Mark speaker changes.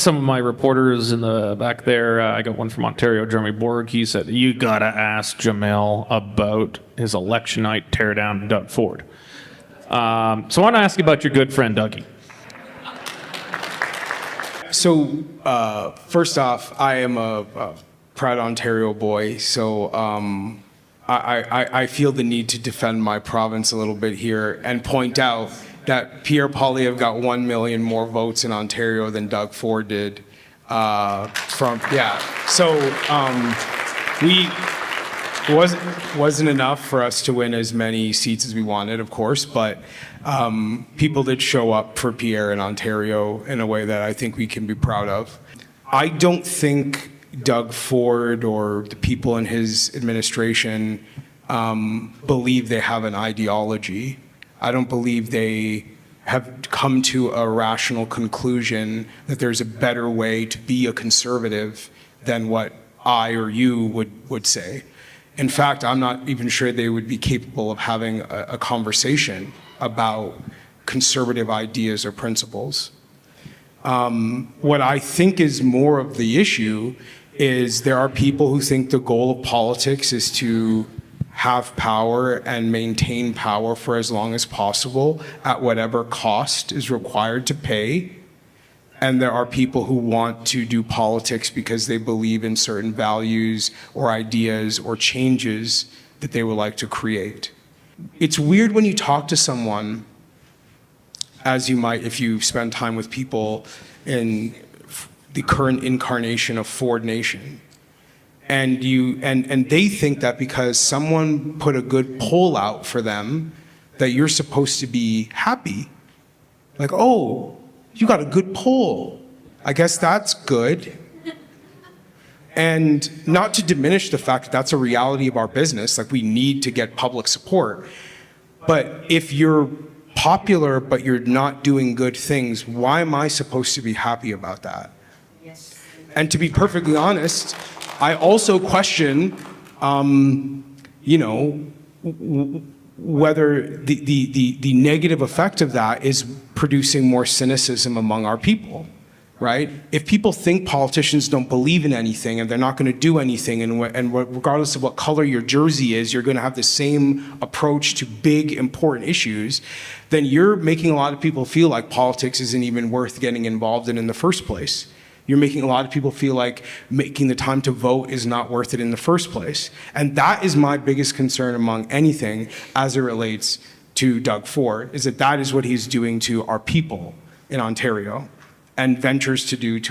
Speaker 1: some of my reporters in the back there, I got one from Ontario, Jeremy Borg. He said, you got to ask Jamel about his election night teardown to Doug Ford. So I want to ask you about your good friend, Dougie.
Speaker 2: So first off, I am a proud Ontario boy, so I feel the need to defend my province a little bit here and point out that Pierre Poilievre got 1 million more votes in Ontario than Doug Ford did. Wasn't enough for us to win as many seats as we wanted, of course, but people did show up for Pierre in Ontario in a way that I think we can be proud of. I don't think Doug Ford or the people in his administration believe they have an ideology. I don't believe they have come to a rational conclusion that there's a better way to be a conservative than what I or you would say. In fact, I'm not even sure they would be capable of having a conversation about conservative ideas or principles. What I think is more of the issue is there are people who think the goal of politics is to have power and maintain power for as long as possible at whatever cost is required to pay. And there are people who want to do politics because they believe in certain values or ideas or changes that they would like to create. It's weird when you talk to someone, as you might if you spend time with people in the current incarnation of Ford Nation, and they think that because someone put a good poll out for them, that you're supposed to be happy. Like, oh, you got a good poll. I guess that's good. And not to diminish the fact that that's a reality of our business, like we need to get public support. But if you're popular but you're not doing good things, why am I supposed to be happy about that? Yes. And to be perfectly honest, I also question, whether the negative effect of that is producing more cynicism among our people, right? If people think politicians don't believe in anything and they're not going to do anything, and regardless of what color your jersey is, you're going to have the same approach to big, important issues, then you're making a lot of people feel like politics isn't even worth getting involved in the first place. You're making a lot of people feel like making the time to vote is not worth it in the first place. And that is my biggest concern among anything as it relates to Doug Ford, is that is what he's doing to our people in Ontario and ventures to do to